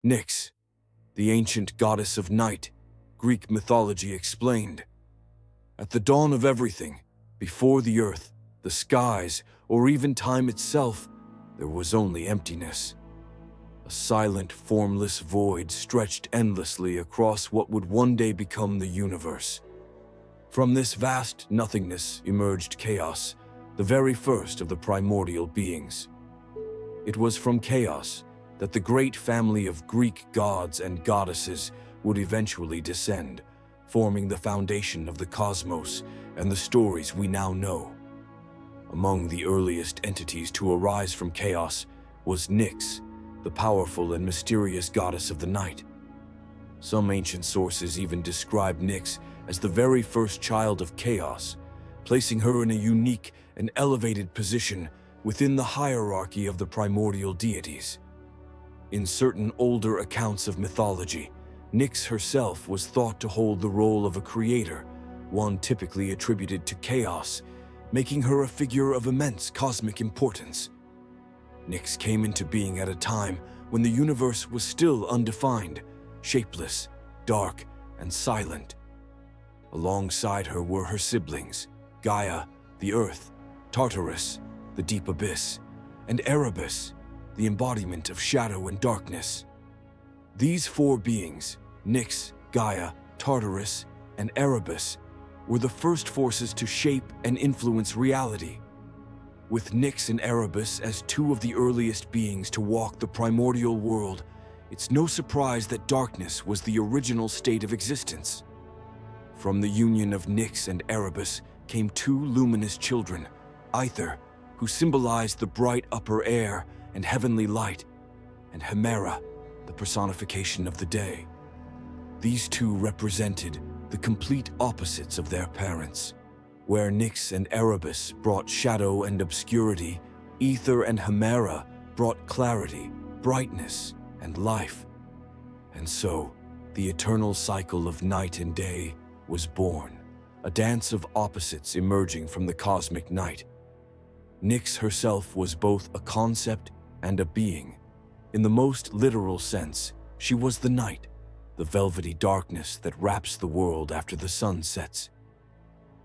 Nyx, the ancient goddess of night, Greek mythology explained. At the dawn of everything, before the earth, the skies, or even time itself, there was only emptiness. A silent, formless void stretched endlessly across what would one day become the universe. From this vast nothingness emerged chaos, the very first of the primordial beings. It was from chaos that the great family of Greek gods and goddesses would eventually descend, forming the foundation of the cosmos and the stories we now know. Among the earliest entities to arise from chaos was Nyx, the powerful and mysterious goddess of the night. Some ancient sources even describe Nyx as the very first child of chaos, placing her in a unique and elevated position within the hierarchy of the primordial deities. In certain older accounts of mythology, Nyx herself was thought to hold the role of a creator, one typically attributed to chaos, making her a figure of immense cosmic importance. Nyx came into being at a time when the universe was still undefined, shapeless, dark, and silent. Alongside her were her siblings, Gaia, the earth, Tartarus, the deep abyss, and Erebus, the embodiment of shadow and darkness. These four beings, Nyx, Gaia, Tartarus, and Erebus, were the first forces to shape and influence reality. With Nyx and Erebus as two of the earliest beings to walk the primordial world, it's no surprise that darkness was the original state of existence. From the union of Nyx and Erebus came two luminous children, Aether, who symbolized the bright upper air and heavenly light, and Hemera, the personification of the day. These two represented the complete opposites of their parents. Where Nyx and Erebus brought shadow and obscurity, Aether and Hemera brought clarity, brightness, and life. And so, the eternal cycle of night and day was born, a dance of opposites emerging from the cosmic night. Nyx herself was both a concept and a being. In the most literal sense, she was the night, the velvety darkness that wraps the world after the sun sets.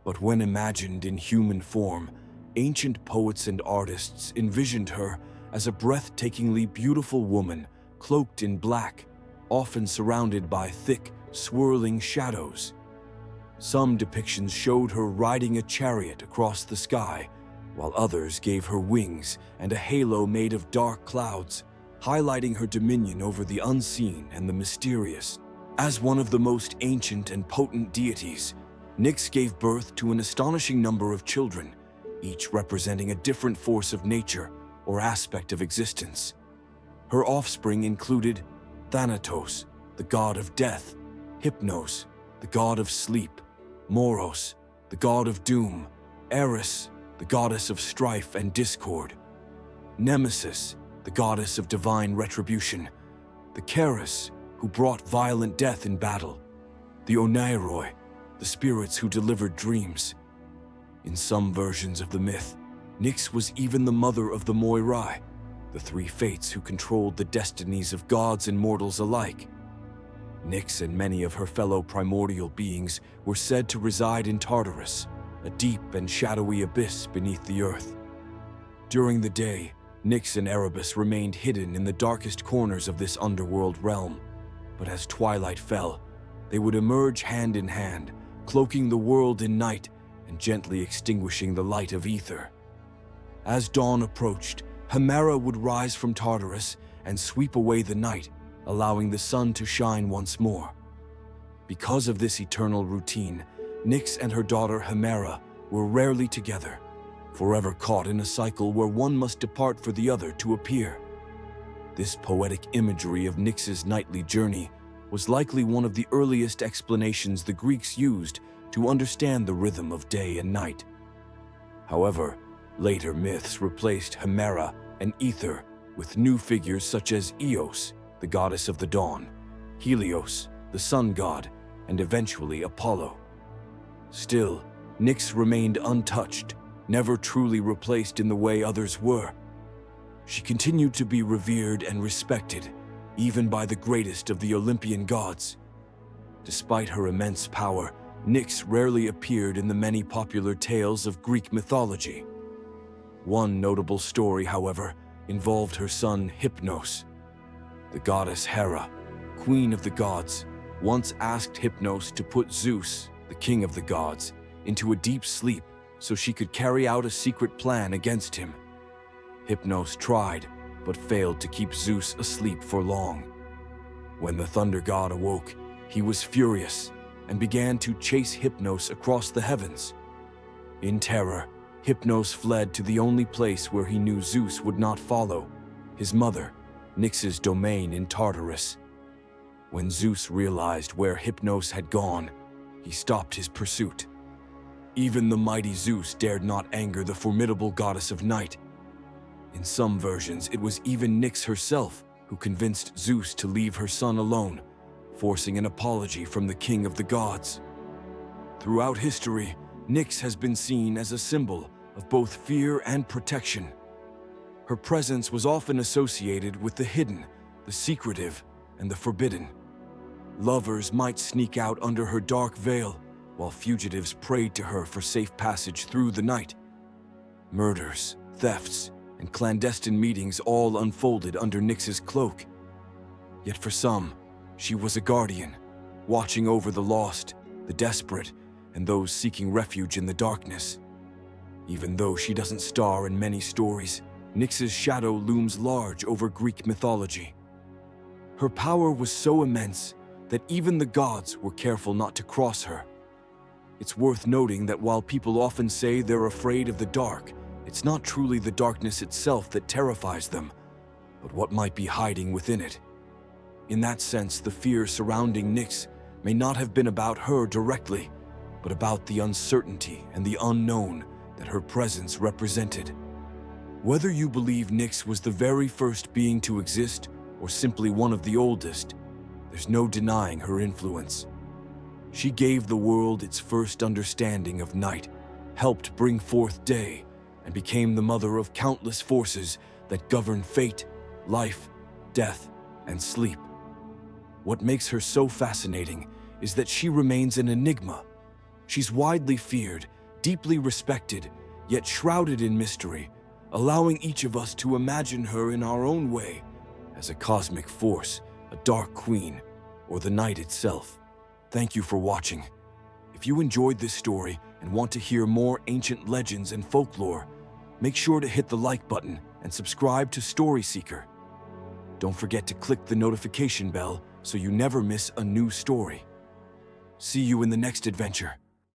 But when imagined in human form, ancient poets and artists envisioned her as a breathtakingly beautiful woman, cloaked in black, often surrounded by thick, swirling shadows. Some depictions showed her riding a chariot across the sky, while others gave her wings and a halo made of dark clouds, highlighting her dominion over the unseen and the mysterious. As one of the most ancient and potent deities, Nyx gave birth to an astonishing number of children, each representing a different force of nature or aspect of existence. Her offspring included Thanatos, the god of death, Hypnos, the god of sleep, Moros, the god of doom, Eris, the goddess of strife and discord, Nemesis, the goddess of divine retribution, the Keres, who brought violent death in battle, the Oneiroi, the spirits who delivered dreams. In some versions of the myth, Nyx was even the mother of the Moirai, the three fates who controlled the destinies of gods and mortals alike. Nyx and many of her fellow primordial beings were said to reside in Tartarus, a deep and shadowy abyss beneath the earth. During the day, Nyx and Erebus remained hidden in the darkest corners of this underworld realm, but as twilight fell, they would emerge hand in hand, cloaking the world in night and gently extinguishing the light of ether. As dawn approached, Hemera would rise from Tartarus and sweep away the night, allowing the sun to shine once more. Because of this eternal routine, Nyx and her daughter Hemera were rarely together, forever caught in a cycle where one must depart for the other to appear. This poetic imagery of Nyx's nightly journey was likely one of the earliest explanations the Greeks used to understand the rhythm of day and night. However, later myths replaced Hemera and Aether with new figures such as Eos, the goddess of the dawn, Helios, the sun god, and eventually Apollo. Still, Nyx remained untouched, never truly replaced in the way others were. She continued to be revered and respected, even by the greatest of the Olympian gods. Despite her immense power, Nyx rarely appeared in the many popular tales of Greek mythology. One notable story, however, involved her son Hypnos. The goddess Hera, queen of the gods, once asked Hypnos to put Zeus, the king of the gods, into a deep sleep so she could carry out a secret plan against him. Hypnos tried, but failed to keep Zeus asleep for long. When the thunder god awoke, he was furious and began to chase Hypnos across the heavens. In terror, Hypnos fled to the only place where he knew Zeus would not follow, his mother, Nyx's domain in Tartarus. When Zeus realized where Hypnos had gone, he stopped his pursuit. Even the mighty Zeus dared not anger the formidable goddess of night. In some versions, it was even Nyx herself who convinced Zeus to leave her son alone, forcing an apology from the king of the gods. Throughout history, Nyx has been seen as a symbol of both fear and protection. Her presence was often associated with the hidden, the secretive, and the forbidden. Lovers might sneak out under her dark veil, while fugitives prayed to her for safe passage through the night. Murders, thefts, and clandestine meetings all unfolded under Nyx's cloak. Yet for some, she was a guardian, watching over the lost, the desperate, and those seeking refuge in the darkness. Even though she doesn't star in many stories, Nyx's shadow looms large over Greek mythology. Her power was so immense that even the gods were careful not to cross her. It's worth noting that while people often say they're afraid of the dark, it's not truly the darkness itself that terrifies them, but what might be hiding within it. In that sense, the fear surrounding Nyx may not have been about her directly, but about the uncertainty and the unknown that her presence represented. Whether you believe Nyx was the very first being to exist or simply one of the oldest, there's no denying her influence. She gave the world its first understanding of night, helped bring forth day, and became the mother of countless forces that govern fate, life, death, and sleep. What makes her so fascinating is that she remains an enigma. She's widely feared, deeply respected, yet shrouded in mystery, allowing each of us to imagine her in our own way, as a cosmic force, a dark queen, or the night itself. Thank you for watching. If you enjoyed this story and want to hear more ancient legends and folklore, make sure to hit the like button and subscribe to Story Seeker. Don't forget to click the notification bell so you never miss a new story. See you in the next adventure.